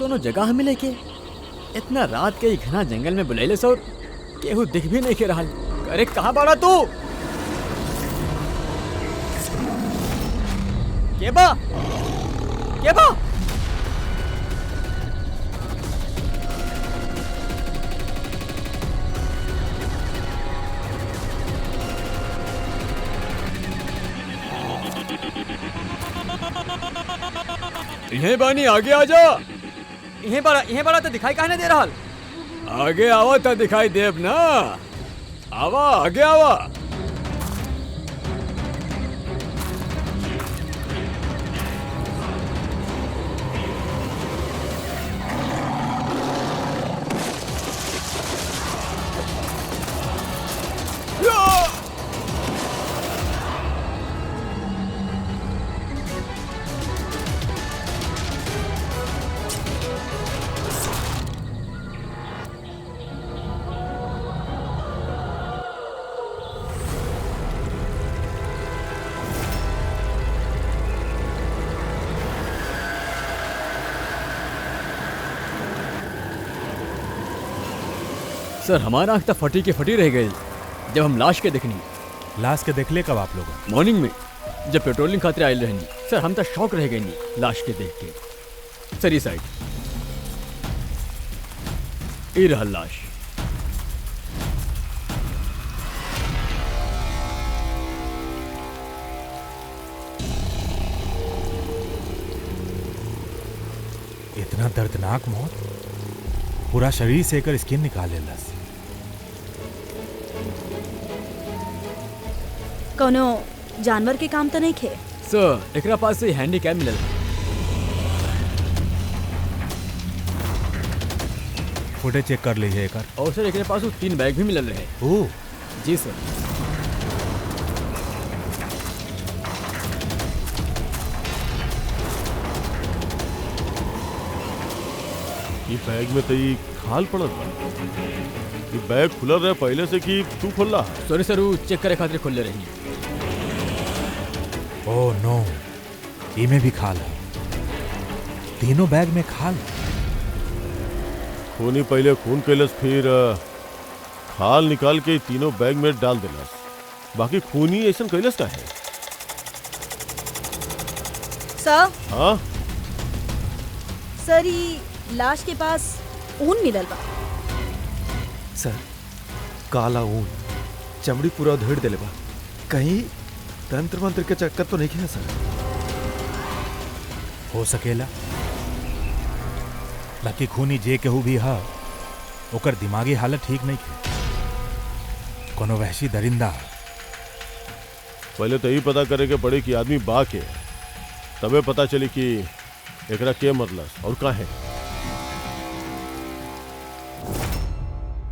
कोनो जगह मिले के इतना रात के घना जंगल में बुलैले सर केहू दिख भी नहीं के रहा। अरे कहाँ बाड़ा तू? केबा केबा इन्हें बानी आगे आ जा। इन्हें बड़ा तो दिखाई काहे ना दे रहा। आगे आवा तो दिखाई देब ना। आवा आगे आवा। सर हमारा आँख तो फटी के फटी रह गई जब हम लाश के देखनी। लाश के देखले कब आप लोग? मॉर्निंग में जब पेट्रोलिंग खातिर आयल रहनी। सर हम तो शौक रह गए नहीं लाश के देख के। सर ये साइड ये रहा लाश। इतना दर्दनाक मौत, पूरा शरीर से एकर स्किन निकाल लेलस। कोनो जानवर के काम तो नहीं खे? सर एकरा पास से हैंडीकैप मिलल। फुटेज चेक कर लीजिए एकर। और सर एकरे पास 3 बैग भी मिलल रहे। ओह जी सर। ये बैग में तो ये खाल पड़ल बा। ये बैग खुलल रहे पहले से कि तू खोला? सॉरी सर वो चेक करे खातिर खोले रही। ओह नो, इमे भी खाल है। तीनों बैग में खाल। खूनी पहले खून कैलस, फिर खाल निकाल के तीनों बैग में डाल देलस। बाकी खूनी ऐसा कैलस का है? सर हाँ सर ये लाश के पास ऊन मिलल बा। सर काला ऊन, चमड़ी पूरा उधेड़ देले बा। कहीं तंत्र मंत्र के चक्कर तो नहीं है सर? हो सकेला, बाकी खूनी जे केहू भी हा ओकर दिमागी हालत ठीक नहीं है। कोनो वहशी दरिंदा। पहले तो यही पता करे के पड़े कि आदमी बा के, तबे पता चली कि एकरा के मरलस और का है।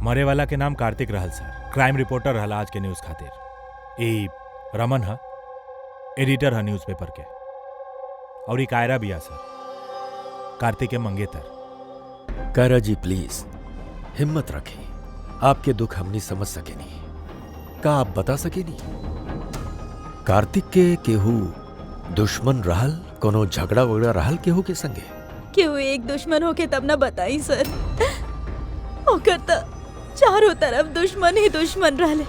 मरे वाला के नाम कार्तिक रहल सर। क्राइम रिपोर्टर रहला आज के न्यूज खातिर। ई रमन हा, एडिटर हा न्यूज़पेपर के। और ई कायरा भी आ सर, कार्तिक के मंगेतर। कायरा जी प्लीज हिम्मत रखें। आपके दुख हमनी समझ सके नहीं। का आप बता सके नहीं कार्तिक के केहू दुश्मन रहल? कोनो झगड़ा वगड़ा रहल केहू के संगे? केहू एक दुश्मन होके तब ना बताई सर। ओकर तो चारों तरफ दुश्मन ही दुश्मन रहले।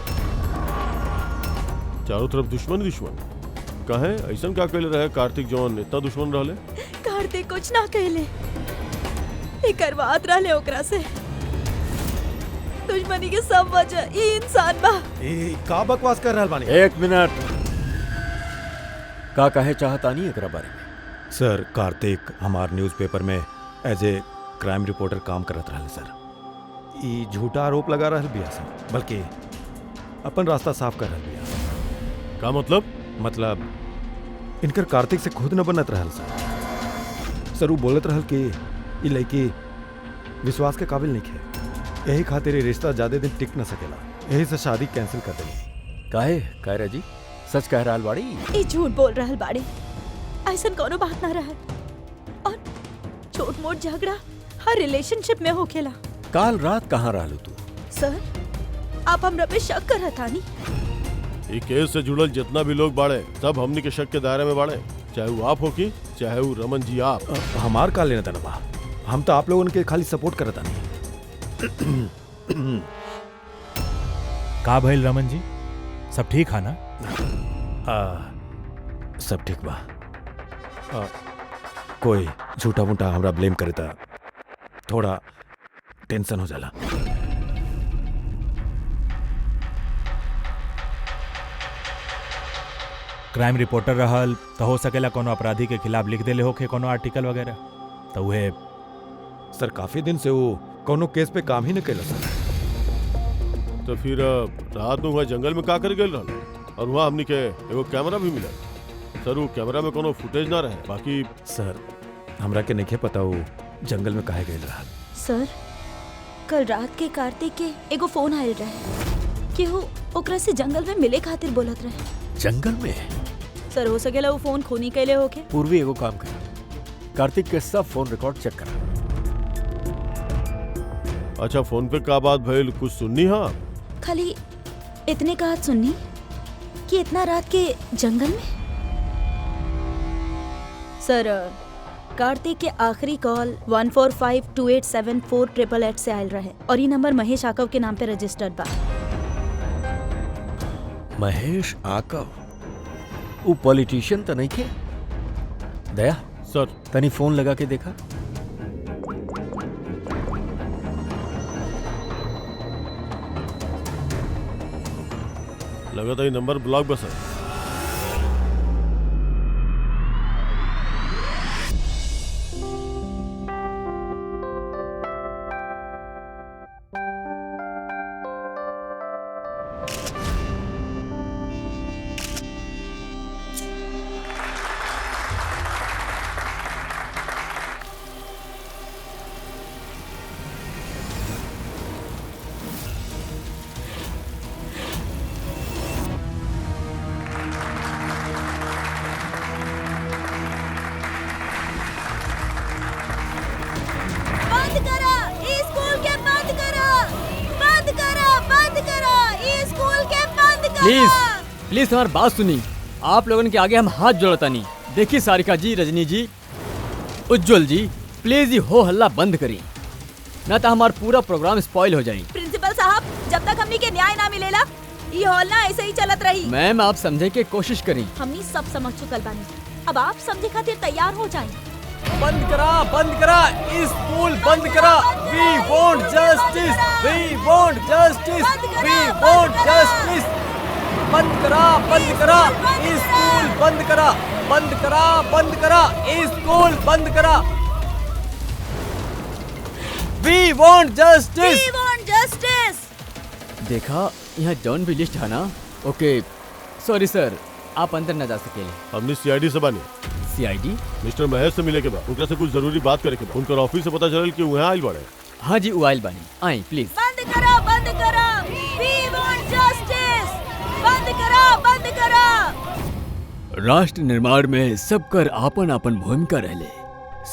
चारों तरफ दुश्मन दुश्मन कहे? ऐसा क्या कहले रहे कार्तिक जौन इतना दुश्मन रहले? कार्तिक कुछ ना कहले, एकर बात रहले ओकरा से। दुश्मनी के सब वजह ई इंसान बा। ए का बकवास कर रहल बानी? 1 मिनट। का कहे चाहता नहीं एकरा बारे में? सर कार्तिक हमार न्यूज़पेपर में एज ए क्राइम रिपोर्टर काम करत रहल सर। ई झूठा आरोप लगा रहल बिया सर, बल्कि अपन रास्ता साफ कर रहल बिया। का मतलब इनकर कार्तिक से खुद न बनत रहल सर। सर वो बोलत रहल कि ई लड़की विश्वास के काबिल नहीं है, यही खातिर ये रिश्ता ज्यादा दिन टिक न सकेला, यही से शादी कैंसिल कर देनी। काहे कायरा जी सच कह रहा बाड़ी? ई झूठ बोल रहल बाड़ी, ऐसा कोनो बात ना रहल। और छोट मोट झगड़ा हर रिलेशनशिप में होखेला। काल रात कहाँ रहलू तू? सर आप हमरा पे शक करत तानी? ये केस से जुड़ल जितना भी लोग बाड़े सब हमनी के शक के दायरे में बाड़े, चाहे वो आप हो की चाहे वो रमन जी आप। हमार का लेना देना बा? हम तो आप लोगों के खाली सपोर्ट करता नहीं। का भइल रमन जी, सब ठीक है ना? सब ठीक बा। कोई झूठा मूठा हमरा ब्लेम करे था थोड़ा टेंशन हो जाला। क्राइम रिपोर्टर रहल तो हो सकेला कोनो अपराधी के खिलाफ लिख देले होके कोनो आर्टिकल वगैरह, तो वह सर काफी दिन से वो कोनो केस पे काम ही न कैला सर। तो फिर रात में वहाँ जंगल में का कर गए रहल, और वहाँ हमनी के एगो कैमरा भी मिला। सर वो कैमरा में कोनो फुटेज ना रहे, बाकी सर हमरा के नहीं पता वो जंगल में काहे गए रहा। सर कल रात के कार्तिक के एगो फोन आयल रहे कि वो ओकरा से जंगल में मिले खातिर बोलत रहे। जंगल में? सर हो सकेला वो फोन खूनी कैले होके। पूर्वी एगो काम कर, कार्तिक के सब फोन रिकॉर्ड चेक करा। अच्छा फोन पे का बात भइल, कुछ सुननी? हाँ खाली इतने कहा सुननी कि इतना रात के जंगल में। सर कार्तिक के आखिरी कॉल 1452874888 से आयल रहे और ये नंबर महेश आकव के नाम पे रजिस्टर्ड बा। महेश आकव वो पॉलिटिशियन तो नहीं थे? दया सर तनी फोन लगा के देखा। लगा था ये नंबर ब्लॉक बस है। प्लीज प्लीज हमारी बात सुनी। आप लोगों के आगे हम हाथ जोड़ता नहीं। देखिए सारिका जी, रजनी जी, उज्जवल जी, प्लीज ये हो हल्ला बंद करी, ना तो हमारा पूरा प्रोग्राम स्पॉइल हो जाए। प्रिंसिपल साहब जब तक हमनी के न्याय ना मिलेला ये हॉल ना ऐसे ही चलत रही। मैम आप समझे के कोशिश करी। हमनी सब समझ चुकल बानी, अब आप समझे खातिर तैयार हो जाए। बंद करा स्कूल बंद करा। We want justice, we want justice, we want justice. बंद करा स्कूल बंद करा, स्कूल बंद करा। We want justice. देखा यहाँ जॉन भी लिस्ट है ना? ओके सॉरी सर, आप अंदर न जा सकेले। हमने सीआईडी से बानी। सीआईडी? मिस्टर महेश से मिले के बाद उनका से कुछ जरूरी बात करे के बाद उनका ऑफिस से पता चलल कि वहाँ आइल बाड़े। हाँ जी वो आइल बानी, आई प्लीज। बंद करो वी वांट जस्टिस। बंद करो। राष्ट्र निर्माण में सबकर आपन आपन भूमिका रहले,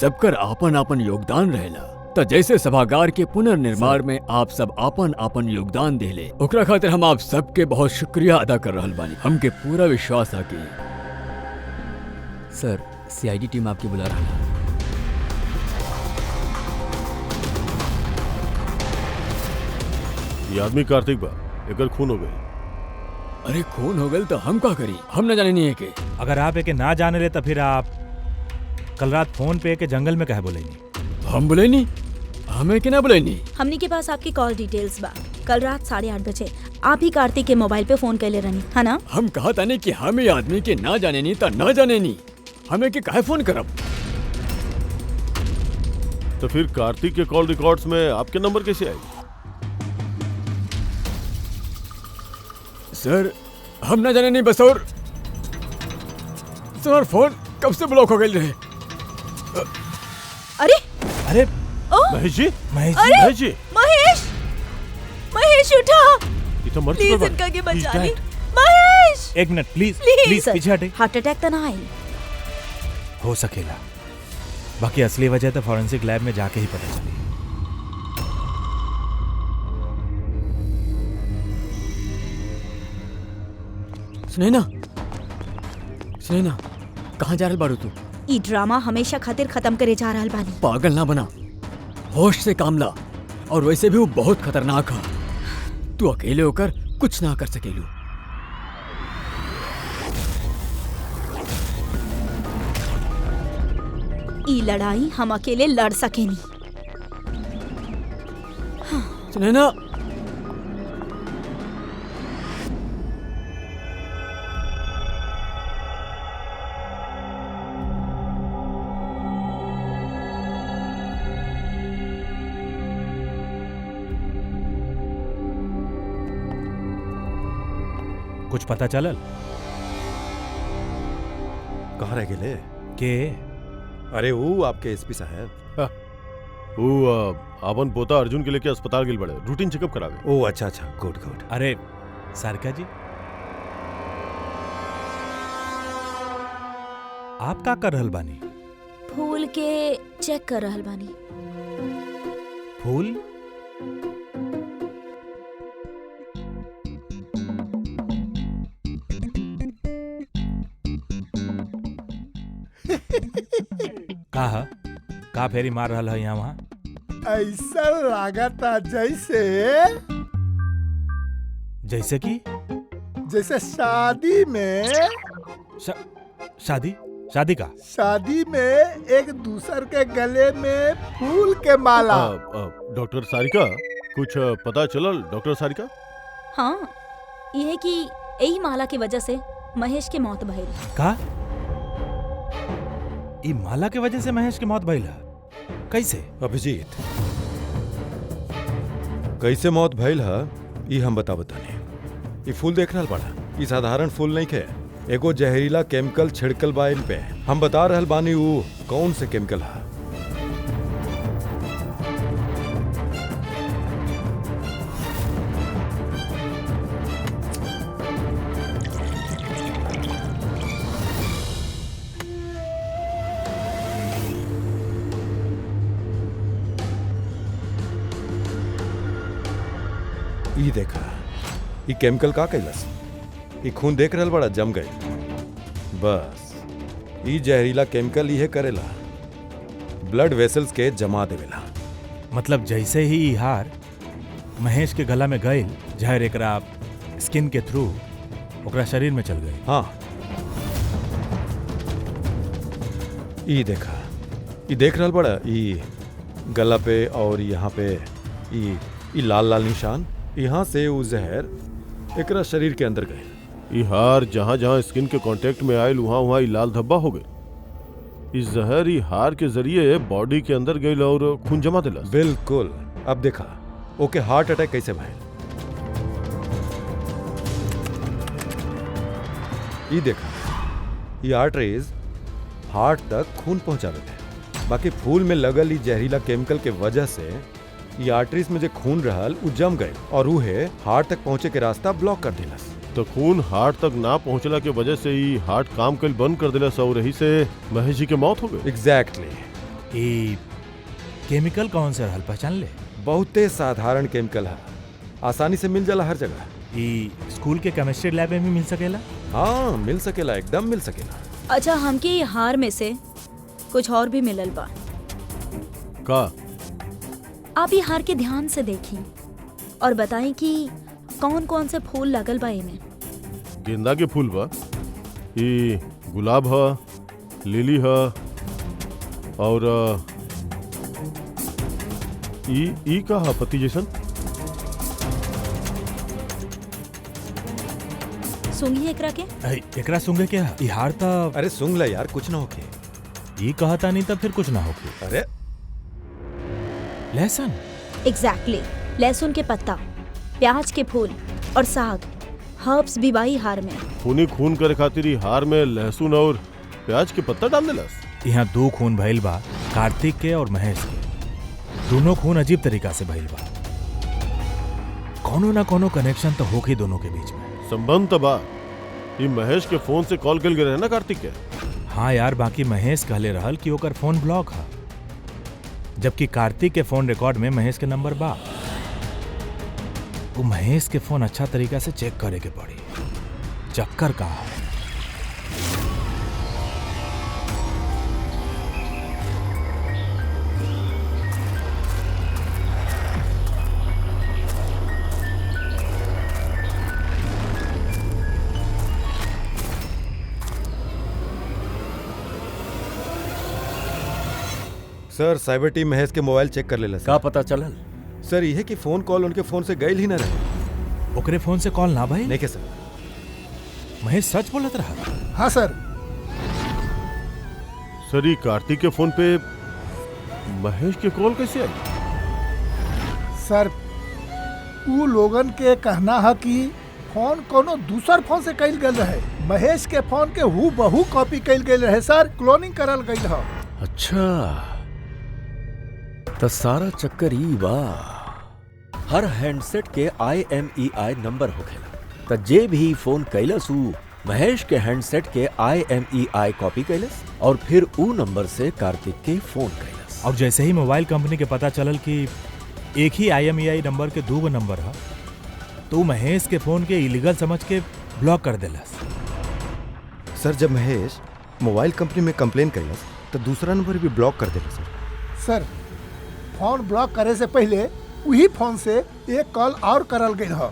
सबकर आपन आपन योगदान रहेला। तो जैसे सभागार के पुनर्निर्माण में आप सब आपन आपन योगदान देले, ओकरा खातिर हम आप सबके बहुत शुक्रिया अदा कर रहल बानी। हमके पूरा विश्वास है कि सर सीआईडी टीम आपके बुला रहा है। ये आदमी कार्तिक बा, एकर खून हो गई। अरे खून हो गए तो हम क्या करी? हम न जाने नहीं है के। अगर आप एके ना जाने ले तो फिर आप कल रात फोन पे के जंगल में कहे बोले नहीं? हम बोले नहीं, हमें के ना बोले नहीं। हमनी के पास आपकी कॉल डिटेल्स बा। कल रात 8:30 बजे आप ही कार्तिक के मोबाइल पे फोन कैले रहनी है ना? हम कहा था नहीं कि हमें आदमी के ना जाने नहीं तो ना जाने नहीं, हमें के काहे फोन करब? तो फिर कार्तिक के कॉल रिकॉर्ड्स में आपके नंबर कैसे आए? सर हम ना जाने नहीं बस। और सर फोन कब से ब्लॉक हो गए रहे? अरे अरे महेश जी, महेश अरे! महेश जी, महेश उठा, ये तो मर प्लीज चुका इनका के He's बचा ली। dead. महेश एक मिनट प्लीज प्लीज पीछे हटे। हार्ट अटैक तो ना आई? हो सकेला, बाकी असली वजह तो फॉरेंसिक लैब में जाके ही पता चली। सुनैना कहाँ जा रहल बारू तू? ई ड्रामा हमेशा खातिर खत्म करे जा रहल बानी। पागल ना बना, होश से काम ला। और वैसे भी वो बहुत खतरनाक है, तू अकेले होकर कुछ ना कर सकेलू। ई लड़ाई हम अकेले लड़ सकेनी। सुनैना, कुछ पता चलल कहाँ रह गेले? के? अरे वो आपके एसपी साहब। वो अपन पोता अर्जुन के लेके अस्पताल गेल बड़े, रूटीन चेकअप करा गए। ओ अच्छा अच्छा, गुड गुड। अरे सारिका जी, आप का कर रहल बानी? फूल के चेक कर रहल बानी। फूल? का फेरी मार रहल है यहाँ वहाँ? ऐसा लागता जैसे कि जैसे शादी में शादी का शादी में एक दूसर के गले में फूल के माला। डॉक्टर सारिका, कुछ पता चलल डॉक्टर सारिका? हाँ, यह कि यही माला की वजह से महेश के मौत भइल। का? ई माला के वजह से महेश की मौत भइल है? कैसे? अभिजीत, कैसे मौत भइल है ई हम बताने। ई फूल देख रहल बड़ा, ई साधारण फूल नहीं खे, एगो जहरीला केमिकल छिड़कल बा इन पे। हम बता रहल बानी वो कौन से केमिकल है। ई देखा, ई केमिकल का कैलस? ई खून देख रहल बड़ा जम गई। बस ई जहरीला केमिकल इहे करेला, ब्लड वेसल्स के जमा देवेला। मतलब जैसे ही ई हार महेश के गला में गई, जहर एकरा स्किन के थ्रू ओकरा शरीर में चल गई। हाँ, ई देखा, ई देख रहल बड़ा, ई गला पे और यहाँ पे ई लाल लाल निशान, यहाँ से वो जहर एकरा शरीर के अंदर गए। ई हार जहाँ जहाँ स्किन के कांटेक्ट में आयल वहाँ वहाँ लाल धब्बा हो गए। इस जहर ई हार के जरिए बॉडी के अंदर गई और खून जमा दिला। बिल्कुल। अब देखा ओके हार्ट अटैक कैसे भइल। ई देखा, ये आर्टरीज हार्ट तक खून पहुंचावे थे। बाकी फूल में लगल ई जहरीला केमिकल के वजह से ये आर्टरीज में जो खून रहल उ जम गए और उहे हार्ट तक पहुंचे के रास्ता ब्लॉक कर दिलस। तो खून हार्ट तक ना पहुंचला के वजह से ही हार्ट काम कल बंद कर दिलस और यही से महेश जी के मौत हो गई। एग्जैक्टली। ई केमिकल कौन से रहल, पहचान ले? बहुते साधारण केमिकल है, आसानी से मिल जाला हर जगह। ई स्कूल के केमिस्ट्री लैब में भी मिल सकेला? हाँ मिल सकेला, एकदम मिल सकेला। अच्छा, हमके ये हार में से कुछ और भी मिलल बा का? आप ये हार के ध्यान से देखी और बताएं कि कौन कौन से फूल लगल बा इमे। गेंदा के फूल बा, ई गुलाब है, लिली है और ई का है पति जैसन। सुंगी एकरा के? एकरा सुंगे क्या? ई हार ता अरे सुंग ला यार, कुछ ना होके। ई कहता नहीं तब फिर कुछ ना होके। अरे लहसुन? एग्जैक्टली, लहसुन के पत्ता, प्याज के फूल और साग, हर्ब्स भी बाई हार में। खून करे खातिर ई हार में लहसुन और प्याज के पत्ता डाल देलस। यहाँ दो खून भइल बा, कार्तिक के और महेश के। दोनों खून अजीब तरीका से भइल बा। कोनो ना कोनो कनेक्शन तो होके दोनों के बीच में। संबंध तो बा। ई महेश के फोन से कॉल कल गए ना कार्तिक के। हाँ यार, बाकी महेश कहले रहल कि ओकर फोन ब्लॉक है, जबकि कार्तिक के फोन रिकॉर्ड में महेश के नंबर बा। वो महेश के फोन अच्छा तरीका से चेक करे के पड़ी। चक्कर का है? सर साइबर टीम महेश के मोबाइल चेक कर लेला का पता चलल? सर यह कि फोन कॉल उनके फोन से गई ही ना रहे। ओकरे फोन से कॉल ना भाई? नहीं के सर। महेश सच बोलत रहा? हाँ सर। सर ये कार्तिक के फोन पे महेश के कॉल कैसे आई? सर उ लोगन के कहना है कि फोन कोनो दूसर फोन से कइल गेल रहे। महेश के फोन के हूबहू कॉपी कइल गेल रहे सर, क्लोनिंग करल गइल ह। अच्छा तो सारा चक्कर ई बा। हर हैंडसेट के IMEI नंबर होखेला, तो जे भी फोन कैलस उ महेश के हैंडसेट के IMEI कॉपी कैलस और फिर उ नंबर से कार्तिक के फोन कैलस। और जैसे ही मोबाइल कंपनी के पता चलल कि एक ही IMEI नंबर के 2 नंबर है, तो महेश के फोन के इलीगल समझ के ब्लॉक कर देलस। सर जब महेश मोबाइल कंपनी में कंप्लेन कैलस तो दूसरा नंबर भी ब्लॉक कर देला सर। सर फोन ब्लॉक करे से पहले वही फोन से एक कॉल और करल गइल ह।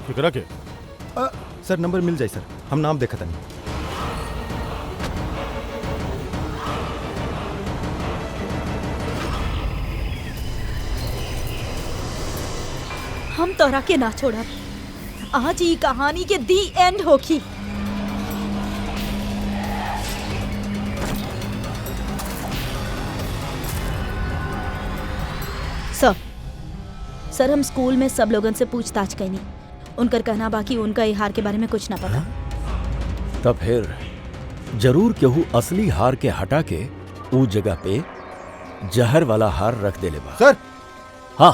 केकरा के? सर नंबर मिल जाए सर, हम नाम देखत नहीं। हम तोरा के ना छोड़ब। आज ई कहानी के दी एंड होखी। सर हम स्कूल में सब लोगन से पूछताछ कैनी। उनकर कहना बाकी उनका ई हार के बारे में कुछ ना पता। तब फिर जरूर केहू असली हार के हटा के उ जगह पे जहर वाला हार रख देले बा। सर हाँ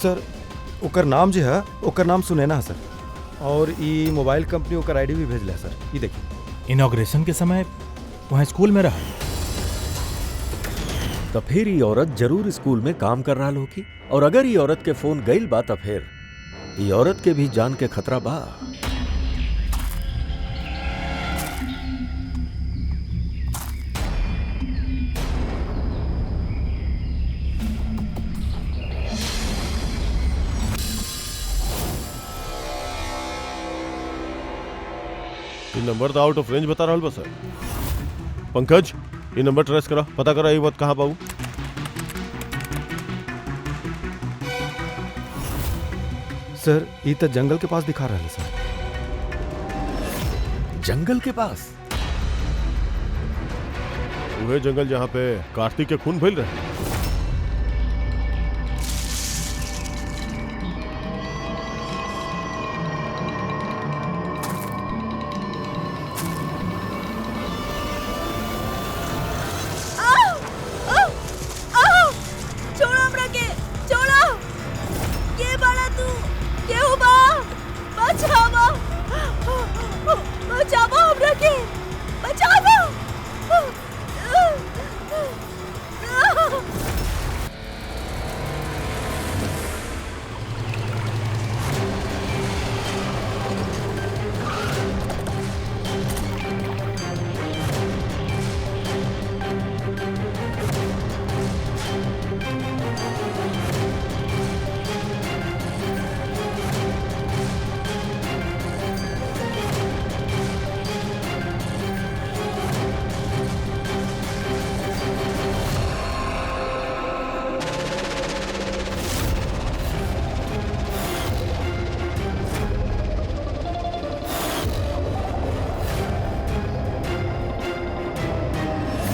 सर ओकर नाम जो है ओकर नाम सुनैना है सर, और ई मोबाइल कंपनी ओकर आईडी भी भेजला सर। ये देखिए इनॉग्रेशन के समय वहाँ स्कूल में रहा। तो फिर ये औरत जरूर स्कूल में काम कर रहा होगी, और अगर ये औरत के फोन गईल बा तो फिर ये औरत के भी जान के खतरा बा। ये नंबर तो आउट ऑफ रेंज बता रहा बा सर। पंकज ये नंबर ट्रेस करा, पता करा ये बात कहाँ पाऊ। सर ये तो जंगल के पास दिखा रहा है सर। जंगल के पास? वह जंगल जहाँ पे कार्तिक के खून फैल रहे।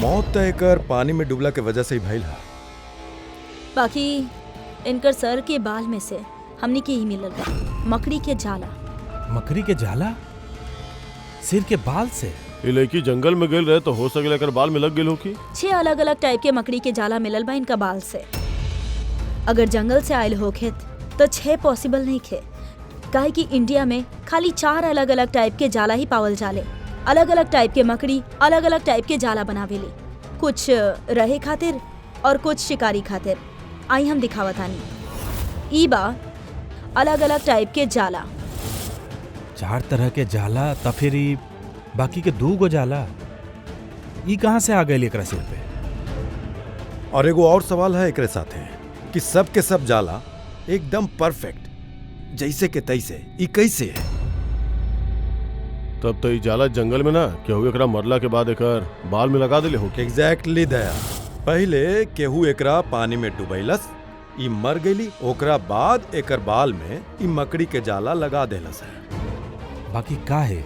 मौत तय कर पानी में डुबला के वजह से ही भइल है। बाकी इनकर सर के बाल में से हमने के ही मिलल बा मकड़ी के जाला। मकड़ी के जाला? सिर के बाल से? ये लड़की जंगल में गेल रहे तो हो सके लेकर बाल में लग गेल होगी। 6 अलग अलग टाइप के मकड़ी के जाला मिलल बा इनका बाल से। अगर जंगल से आयल होखे तो 6 पॉसिबल नहीं खे, काहे कि इंडिया में खाली 4 अलग अलग टाइप के जाला ही पावल जाले। अलग अलग टाइप के मकड़ी अलग अलग टाइप के जाला बनावेले, कुछ रहे खातिर और कुछ शिकारी खातिर। आई हम दिखावतानी। ई बा अलग अलग टाइप के जाला। 4 तरह के जाला, तो फिर बाकी के 2 जाला ई कहाँ से आ गए एकरा सिर पे? और एगो और सवाल है एकरे साथ है कि सब के सब जाला एकदम परफेक्ट जैसे के तैसे ई कैसे है? तब तो ई जाला जंगल में ना केहू एकरा मरला के बाद एकर बाल में लगा देले हो। एग्जैक्टली दया। पहले केहू एकरा पानी में डुबैलस, ई मर गईली, ओकरा बाद एकर बाल में ई मकड़ी के जाला लगा देलस है। बाकी का है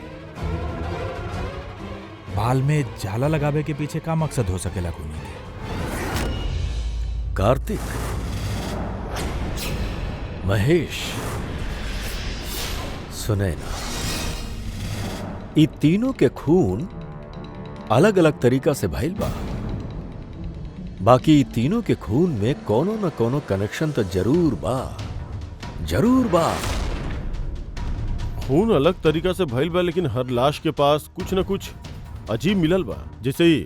बाल में जाला लगावे के पीछे का मकसद हो सकेला खूनी के? कार्तिक, महेश, सुनैना, ई तीनों के खून अलग अलग तरीका से भइल बा। बाकी ई तीनों के खून में कोनो न कोनो कनेक्शन तो जरूर बा, जरूर बा। खून अलग तरीका से भइल बा, लेकिन हर लाश के पास कुछ न कुछ अजीब मिलल बा। जैसे ही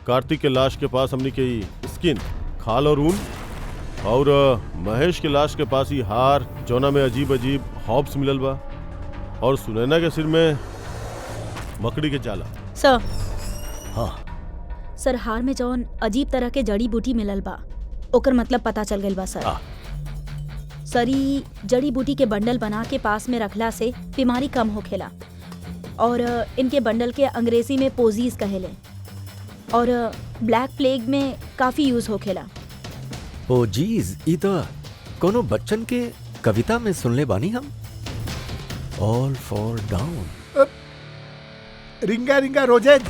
कार्तिक के लाश के पास हमने के स्किन, खाल और ऊन, और महेश के लाश के पास ही हार जौना में अजीब अजीब हॉब्स मिलल बा, और सुनैना के सिर में मकड़ी के जाला। सर, हाँ, सर हार में जौन अजीब तरह के जड़ी बूटी मिलल बा ओकर मतलब पता चल गइल बा सर। सर ई जड़ी बूटी के बंडल बना के पास में रखला से बीमारी कम होखेला, और इनके बंडल के अंग्रेजी में पोजीज कहेले, और ब्लैक प्लेग में काफी यूज होखेला। पोजीज ई तो कोनो बच्चन के कविता में सुनले बानी हम। All for down. रिंगा रिंगा रोजेज।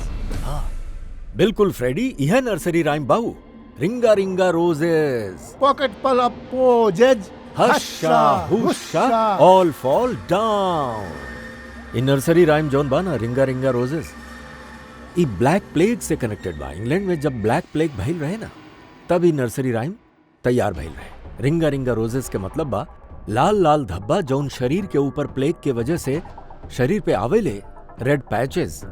बिल्कुल फ्रेडी, यह नर्सरी राइम बाऊ। रिंगा रिंगा roses, pocket full of posies, hush a hush a, all fall down. इ नर्सरी राइम जौन बा ना, रिंगा रिंगा रोजेस, इ ब्लैक प्लेग से कनेक्टेड बा। इंग्लैंड में जब ब्लैक प्लेग भइल रहे ना, तब इ नर्सरी राइम तैयार भइल रहे। रिंगा रिंगा रोजेस के मतलब बा लाल लाल धब्बा जौन शरीर के ऊपर प्लेग के वजह से शरीर पे आवेले, रेड पैचेस।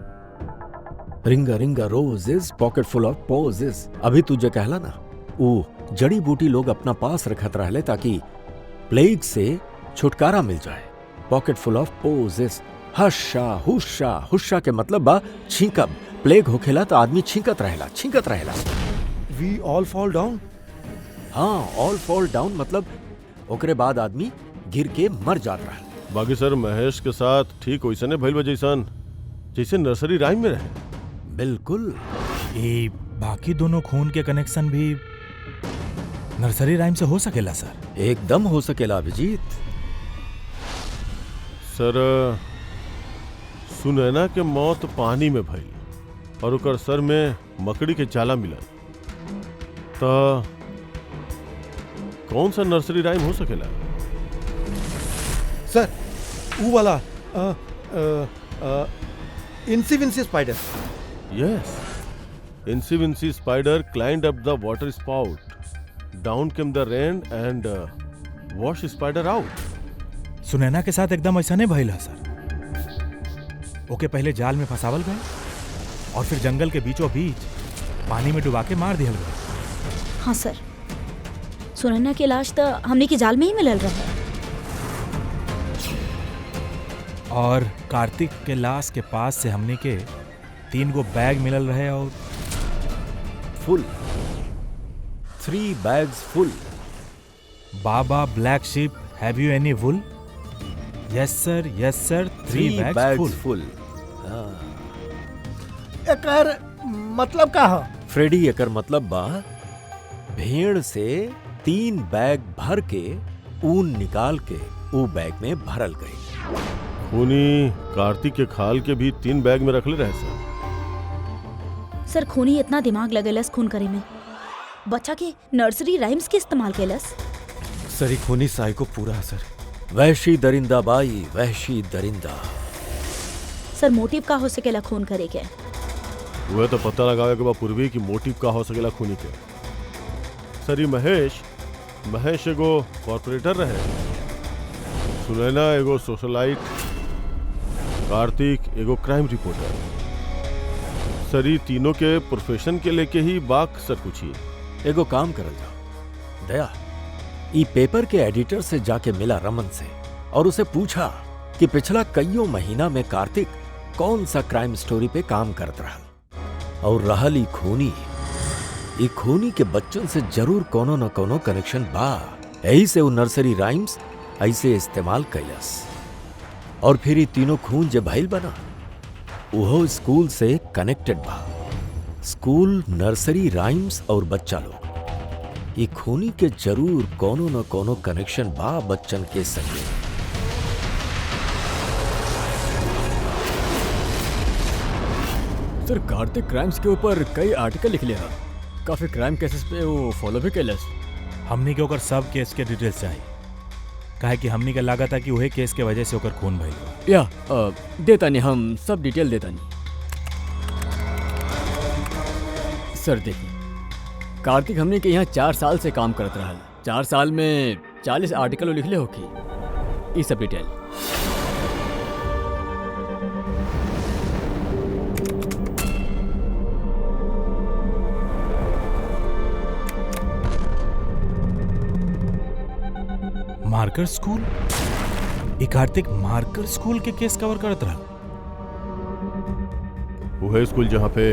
रिंगा रिंगा roses, pocket full of posies. अभी तुझे कहला ना, वो जड़ी बूटी लोग अपना पास रखत रहले ताकि प्लेग से छुटकारा मिल जाए। Pocket full of posies, hush a hush a. Hush a के मतलब बा छींकब। प्लेग होखेला तो आदमी छींकत रहेला, छींकत रहेला। We all fall down. हाँ, ऑल फॉल डाउन मतलब ओकरे बाद आदमी गिर के मर जात रहा। बाकी सर महेश के साथ ठीक वैसने भइल बा जैसन जैसे नर्सरी राइम में रहे। बिल्कुल। ये बाकी दोनों खून के कनेक्शन भी नर्सरी राइम से हो सकेला सर? एकदम हो सकेला अभिजीत। सर सुनैना के मौत पानी में भइल और ओकर सर में मकड़ी के जाला मिलल, त कौन सा नर्सरी राइम हो सकेला? सर वो वाला incy wincy spider. Yes, incy wincy spider climbed up the water spout. Down came the rain and washed spider out. Sunaina के साथ एकदम ऐसा नहीं भइल है सर। ओके पहले जाल में फंसावल गए और फिर जंगल के बीचों बीच पानी में डुबा के मार दिया गया। हाँ सर, सुनैना की लाश तो हमने के जाल में ही मिलल रहा। और कार्तिक के लाश के पास से हमने के 3 गो बैग मिलल रहे और फुल 3 bags full. Baa baa black sheep, have you any wool? Yes sir, yes sir, 3 bags full. एकर मतलब का है? फ्रेडी, एकर मतलब बा भेड़ से 3 बैग भर के ऊन निकाल के ऊ बैग में भरल गई। खूनी कार्तिक के खाल के भी 3 बैग में रखले रहे सर। सर खूनी इतना दिमाग लगेलस खून करे में, बच्चा के नर्सरी राइम्स के इस्तेमाल केलस। सर खूनी साइको पूरा सर। वहशी दरिंदा बाई, वहशी दरिंदा। सर मोटिव का हो सकेला खून करे के? वह तो पता लगावे के बाद पूर्वी की मोटिव का हो सकेला खूनी के। सर ये महेश एगो कॉर्पोरेटर रहे, सुनैना एगो सोशलाइट, कार्तिक एगो क्राइम रिपोर्टर। सर ये तीनों के प्रोफेशन के लेके ही बात सर पूछिए। एगो काम करल जाओ दया, ई पेपर के एडिटर से जाके मिला रमन से और उसे पूछा कि पिछला कईयों महीना में कार्तिक कौन सा क्राइम स्टोरी पे काम करत रहा, और रहल ई खूनी के बच्चन से जरूर कोनो न कोनो कनेक्शन बा। यही से वो नर्सरी राइम्स ऐसे इस्तेमाल कैलस। और फिर ये तीनों खून जे भइल बना, उहो स्कूल से कनेक्टेड बा। स्कूल, नर्सरी राइम्स और बच्चा लोग, ये खूनी के जरूर कोनो न कोनो कनेक्शन बा बच्चन के संगे। सर कार्तिक क्राइम्स के ऊपर कई आर्टिकल लिख लिया, काफी क्राइम केसेस पे वो फॉलो भी कैलस। हमनी के ओकर सब केस के डिटेल्स चाहिए, काहे कि हमनी के लागत है कि वही केस के वजह से ओकर खून भइल बा। या देता नहीं, हम सब डिटेल देता नहीं। सर देखिए, कार्तिक हमने के यहाँ 4 साल से काम करत रहा। 4 साल में 40 आर्टिकल लिखले होखी, ये सब डिटेल। मार्कर स्कूल, ये कार्तिक मार्कर स्कूल के केस कवर करत रहा। वो है स्कूल जहाँ पे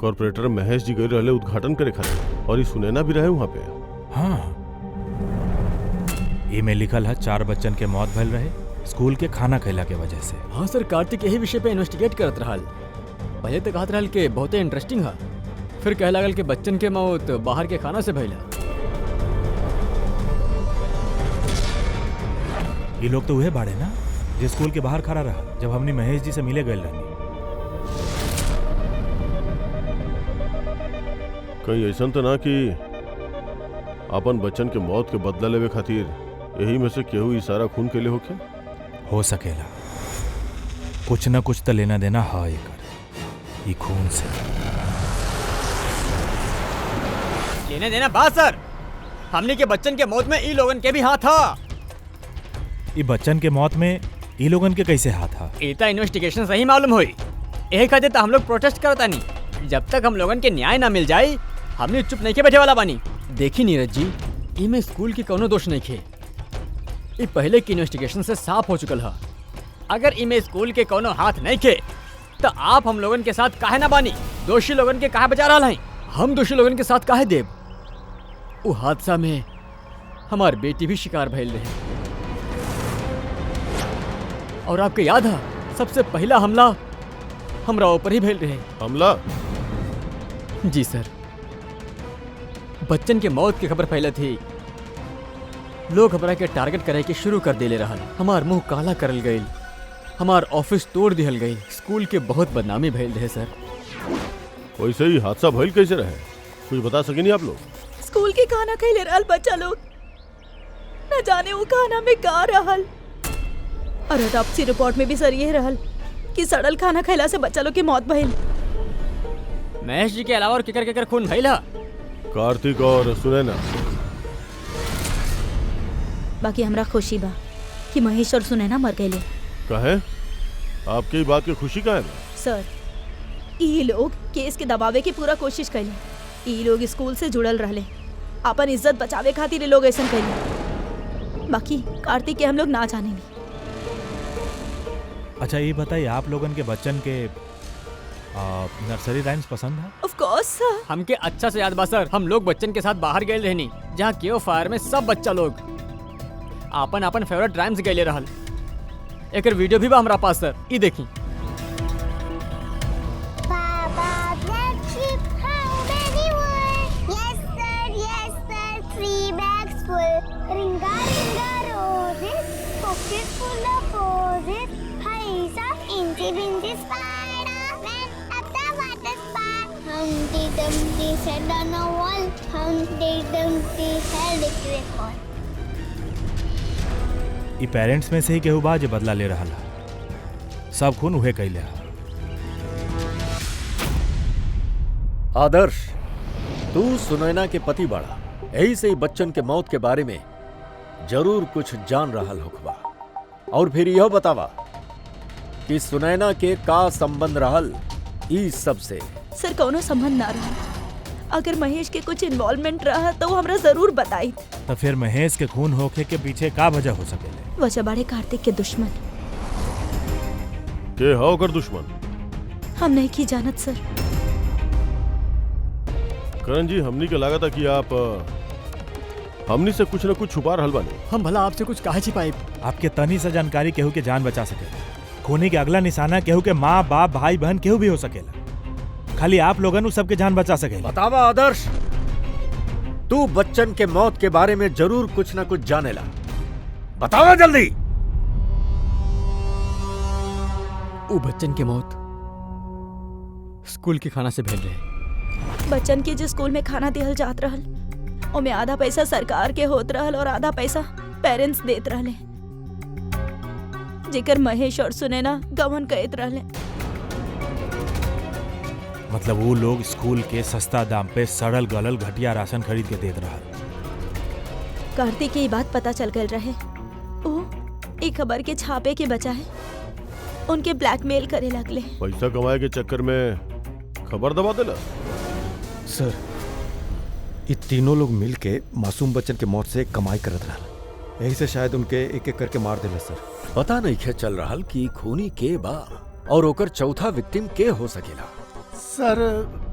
कॉर्पोरेटर महेश जी गए रहे उद्घाटन करे खातिर, और ये सुनैना भी रहे वहाँ पे। हाँ, ये में लिखल है 4 बच्चन के मौत भइल रहे स्कूल के खाना खैला के वजह से। हाँ सर, कार्तिक यही विषय पे इन्वेस्टिगेट करत रहा। पहले तो कहत रहल कि बहुते इंटरेस्टिंग है, फिर कहे लागल कि बच्चन के मौत बाहर के खाना से भइला। ये लोग तो वह बाड़े ना जो स्कूल के बाहर खड़ा रहा जब हमने महेश जी से मिले गए रहनी। कहीं ऐसा तो ना कि अपन बच्चन के मौत के बदला लेवे खातिर यही में से केहू इशारा खून के लिए होके? हो सकेला, कुछ न कुछ तो लेना देना है एकर ये खून से। लेने देना बात सर, हमने के बच्चन के मौत में ई लोगन के भी हाथ था। ये बच्चन के मौत में ई लोगन के कैसे हाथ था? इतना इन्वेस्टिगेशन सही मालूम हुई, यही खातिर तो हम लोग प्रोटेस्ट करता नहीं। जब तक हम लोगन के न्याय ना मिल जाए हमने चुप नहीं के बैठे वाला बानी। देखी नीरज जी, इमें स्कूल की कोनो दोष नहीं खे, ये पहले की इन्वेस्टिगेशन से साफ हो चुकल है। अगर इमें स्कूल के कोनो हाथ नहीं खे तो आप हम लोगन के साथ काहे ना बानी? दोषी लोगन के काहे बचा रहा है? हम दोषी लोगन के साथ काहे देव? वो हादसा में हमार बेटी भी शिकार भइल रहे, और आपको याद है सबसे पहला हमला हमरा ऊपर ही भइल रहे। हमला? जी सर, बच्चन के मौत की खबर फैले थी, लोग हमरा के टारगेट करे के शुरू कर देले रहल। हमार मुंह काला करल गईल, हमार ऑफिस तोड़ दिहल गई, स्कूल के बहुत बदनामी भइल रहे सर। वैसे ही हादसा भइल कैसे रहे, कुछ बता सके नहीं आप लोग? स्कूल के खाना खैले रहल बच्चा लोग, न जाने वो खाना में का रहल। और ऑटोप्सी रिपोर्ट में भी सर ये रहल कि सड़ल खाना खैला से बच्चा लोग की मौत भइल। महेश जी के अलावा और केकर केकर खून भइला? कार्तिक और सुनैना। बाकी हमरा खुशी बा कि महेश और सुनैना मर गए। कहे आपके ही बात की खुशी का है? सर, ई लोग केस के दबावे की पूरा कोशिश कैले। ई लोग स्कूल से जुड़ल रहले, अपन इज्जत बचावे खातिर लोग ऐसा कैले। बाकी कार्तिक के हम लोग ना जाने नहीं। अच्छा ये बताइए, आप लोगन के बच्चन के नर्सरी राइम्स पसंद है? ऑफ कोर्स सर। हमके अच्छा से याद बा सर, हम लोग बच्चन के साथ बाहर गए रहनी, जहाँ केओ फायर में सब बच्चा लोग आपन आपन फेवरेट राइम्स गए रहल। एक वीडियो भी बा हमरा पास सर, ई देखी। ये पेरेंट्स में से ही केहू बा जो बदला ले रहा है, सब खून उहे कैले है। आदर्श, तू सुनैना के पति बाड़ा, यही से ही बच्चन के मौत के बारे में जरूर कुछ जान रहा होखबा। और फिर यह बतावा कि सुनैना के का संबंध रहल ई सब से? सर, कोनो संबंध ना रहा। अगर महेश के कुछ इन्वॉल्वमेंट रहा तो वो हमरा जरूर बताई। तो फिर महेश के खून होके के पीछे का वजह हो सकेले? वजह बड़े कार्तिक के दुश्मन। के हो कर दुश्मन? हम नहीं की जानत सर। करण जी, हमनी के लगा था कि आप हमनी से कुछ न कुछ छुपा रहल बानी। हम भला आपसे कुछ काहे छिपाई? आपके तनी से जानकारी केहू के जान बचा सके। खूनी के अगला निशाना केहू के माँ बाप भाई बहन केहू भी हो सकेला। खाली आप लोगन उस सबके जान बचा सकेला। बतावा आदर्श, तू बच्चन के मौत के बारे में जरूर कुछ ना कुछ जानेला। बतावा जल्दी। वो बच्चन के मौत स्कूल के खाना से भेल रहे। बच्चन के जो स्कूल में खाना दिहल जात रहल ओमे आधा पैसा सरकार के होत रहल और आधा पैसा पेरेंट्स देत रहले, जेकर महेश और सुनैना गवन कहत रहले। मतलब वो लोग स्कूल के सस्ता दाम पे सड़ल गलल घटिया राशन खरीद के देत रहल। कार्तिक के ये बात पता चल गल रहे। वो एक खबर के छापे के बचा है उनके ब्लैकमेल करे लगले। पैसा कमाए के चक्कर में खबर दबा देला। सर, ये तीनों लोग मिल के मासूम बच्चन के मौत से कमाई करत रहल। यही से शायद उनके एक एक करके मार देला। सर, पता नहीं खे चल रहा कि खूनी के बा और ओकर चौथा विक्टिम के हो सकेला। सर,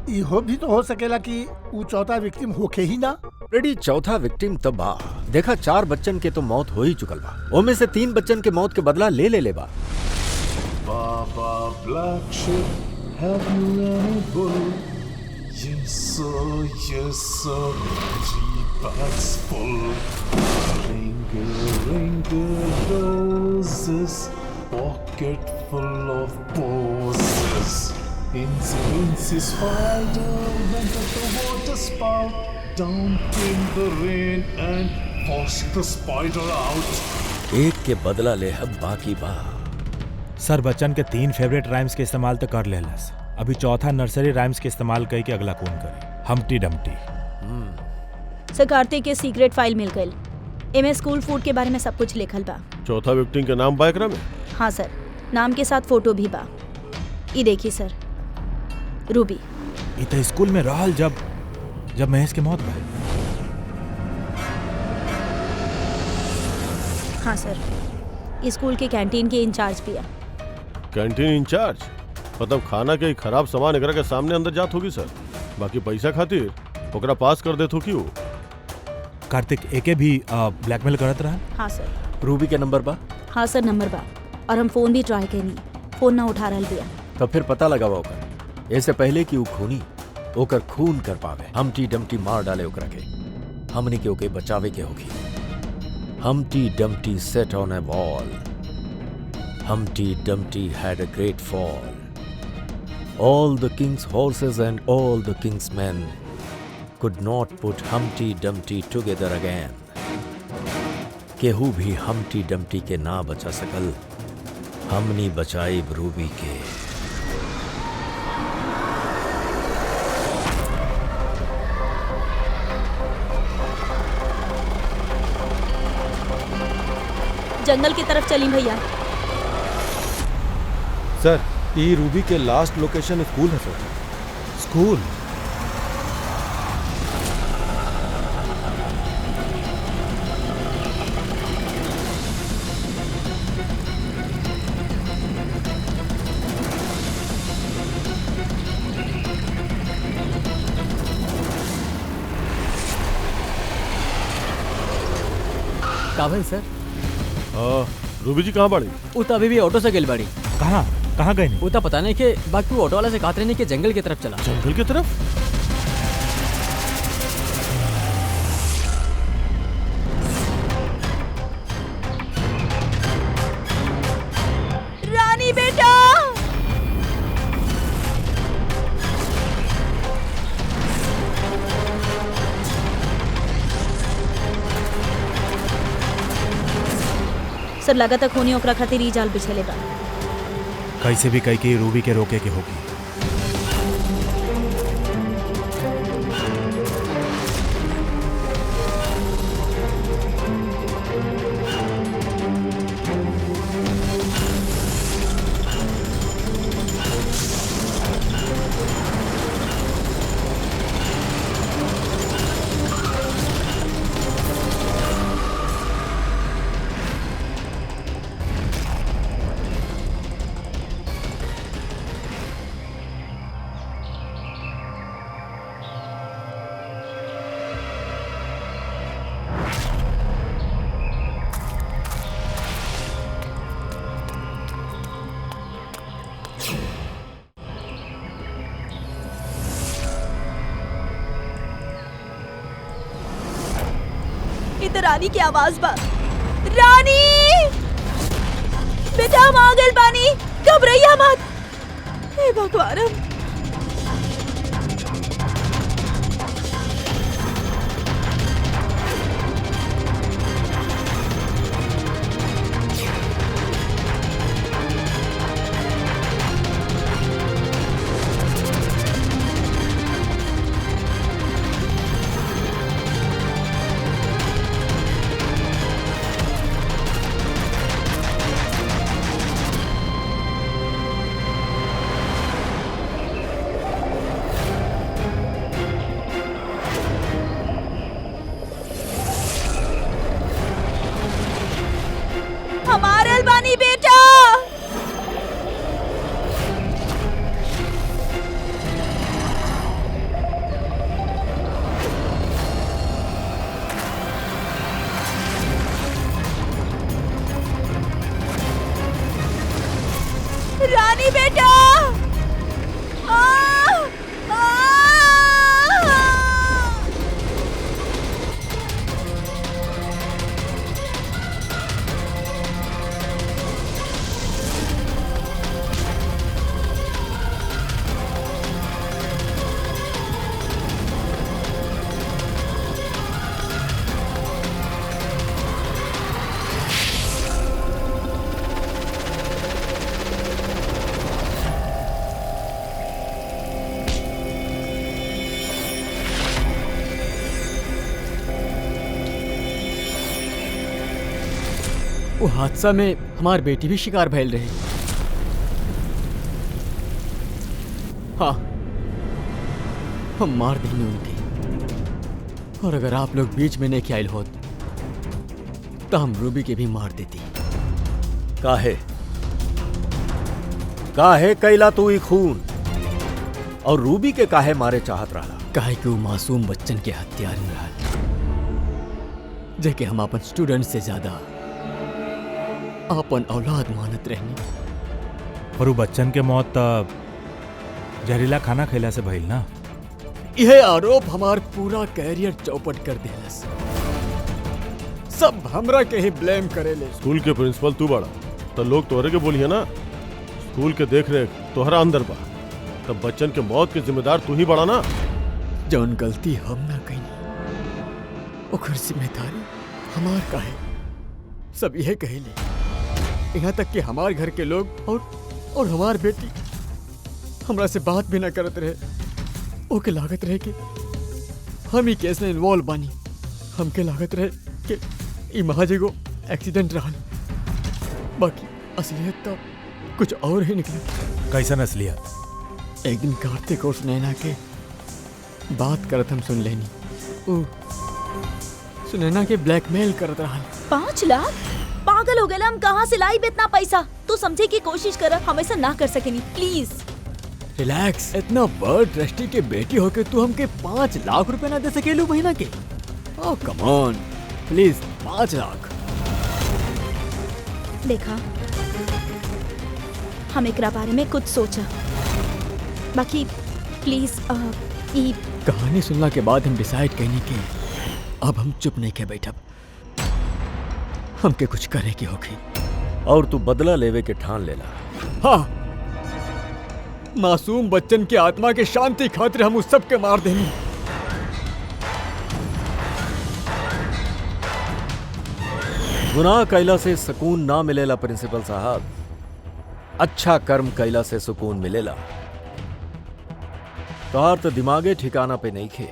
इहो भी तो हो सकेला कि वो चौथा विक्टिम होके ही ना। रेडी, चौथा विक्टिम तब बा। देखा, 4 बच्चन के तो मौत हो ही चुकल बा। ओमे से 3 बच्चन के मौत के बदला ले बा। Baba Black Sheep, have you any bull? Yes sir, 3 bags full. Ringle roses, pocket full of posies. Incy spider went up the water spout. Down came the rain and forced the spider out. एक के बदला ले हब बाकी बा। सर, बच्चन के 3 favourite rhymes के इस्तेमाल तो कर लेलस। अभी चौथा नर्सरी राइम्स के इस्तेमाल कई के अगला कौन करे? हमटी डमटी। सर, कार्तिक के सीक्रेट फाइल मिल गई। एमे स्कूल फूड के बारे में सब कुछ लिखल बा। चौथा विक्टिम के नाम बाइकरा में? हाँ सर, नाम के साथ फोटो भी बा। ये देखिए सर, रूबी। ई तो स्कूल में रहल जब महेश के मौत भइल। हाँ सर, स्कूल के कैंटीन के इंचार्ज भी है। Canteen incharge? मतलब खाना के खराब सामान एकरा के सामने अंदर जात होगी सर। बाकी पैसा खातिर ओकरा पास कर देत हो कि वो। कार्तिक एके भी ब्लैकमेल करत रहा। हाँ सर। रूबी के नंबर बा? हाँ सर, नंबर बा। और हम फोन भी ट्राई कैनी, फोन ना उठा रहल बिया। तो फिर पता लगावा ओकर। ऐसे पहले कि वो खूनी ओकर खून कर पावे, हमटी डमटी मार डाले ओकरा के। हमनी के ओके बचावे के होगी। Humpty Dumpty sat on a wall. Humpty Dumpty had a great fall. All the king's horses and all the king's men could not put Humpty Dumpty together again. केहू भी Humpty Dumpty के ना बचा सकल। हमनी बचाई रूबी के। जंगल की तरफ चली भैया। सर, ये रूबी के लास्ट लोकेशन स्कूल है सर। स्कूल? काबिल सर। रूबी जी कहाँ बाड़ी? वो तो अभी भी ऑटो से गेल बाड़ी। कहाँ गए नहीं? वो तो पता नहीं कि बाकी वो ऑटो वाला से कहते रहने के जंगल की तरफ चला। जंगल की तरफ? रानी बेटा, सर लगा तक खूनी ओकरा खातिर ई जाल बिछेले बा। कैसे भी कई के रूबी के रोके के होगी। तो रानी की आवाज बा। रानी बेटा हम आ गए बानी, घबराइया मत। हे भगवान हमारे अलबानी बेटा। रानी बेटा आ, आ, वो हादसा में हमार बेटी भी शिकार भइल रहे। हाँ हम मार देंगे उनके, और अगर आप लोग बीच में नहीं आयल होत तो हम रूबी के भी मार देती। काहे काहे कैला तू ई खून, और रूबी के काहे मारे चाहत रहा? काहे कि वो मासूम बच्चन के हत्यारे रहल, जेके हम अपन स्टूडेंट से ज्यादा अपन औलाद मानत रहनी। और वो बच्चन के मौत जहरीला खाना खैला से भइल ना। यह आरोप हमार पूरा कैरियर चौपट कर देलस। सब हमरा के ही ब्लेम करेले। स्कूल के प्रिंसिपल तू बड़ा तो लोग तोहरे के बोलिए ना। स्कूल के देख रेख तोहरा अंदर बा, तब बच्चन के मौत के जिम्मेदार तू ही बड़ा ना। जौन गलती हम ना कही ओकर जिम्मेदारी हमार काहे। सब यह कहेले, यहाँ तक कि हमार घर के लोग और हमार बेटी हमरा से बात भी ना करत रहे। ओके लागत रहे कि हम ही केस में इन्वॉल्व बानी। हमके लागत रहे कि ई महज एगो एक्सीडेंट रहल, बाकी असलियत तो कुछ और ही निकली। कैसन असलियत? एक दिन कार्तिक और सुनैना के बात करत हम सुन लेनी। ओ सुनैना के ब्लैकमेल करत रहल। 5 लाख? पागल हो गए हम कहाँ से लाई इतना पैसा? तू समझे की कोशिश कर, हम ऐसा ना कर सकेनी प्लीज। रिलैक्स, इतना बड़ ट्रस्टी के बेटी होके तू हमके 5 लाख रुपए ना दे सकेलू महीना के? ओह कम ऑन प्लीज 5 लाख। देखा हम एकरा बारे में कुछ सोचा, बाकी प्लीज ई कहानी सुनला के बाद हम डिसाइड करनी कि अब हम चुप नहीं के बैठब, हमके कुछ करे की होगी। और तू बदला लेवे के ठान लेला। हाँ, मासूम बच्चन की आत्मा के शांति खातिर हम उस सब के मार देंगे। गुनाह कैला से सुकून ना मिलेला प्रिंसिपल साहब, अच्छा कर्म कैला से सुकून मिलेला। तोहार तो दिमागे ठिकाना पे नहीं खे,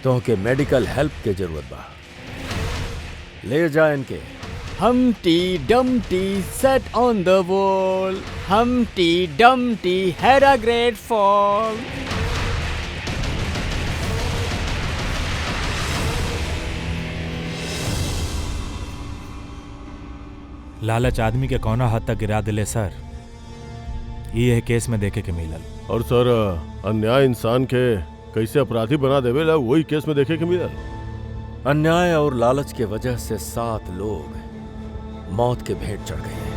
तोहके मेडिकल हेल्प के जरूरत बा। ले जा इनके। Humpty Dumpty sat on the wall. Humpty Dumpty had a great fall. लालच आदमी के कौना हद तक गिरा दिले सर, ये केस में देखे के मिलल। और सर अन्याय इंसान के कैसे अपराधी बना देवेला वही केस में देखे के मिलल। अन्याय और लालच के वजह से 7 लोग मौत के भेंट चढ़ गए।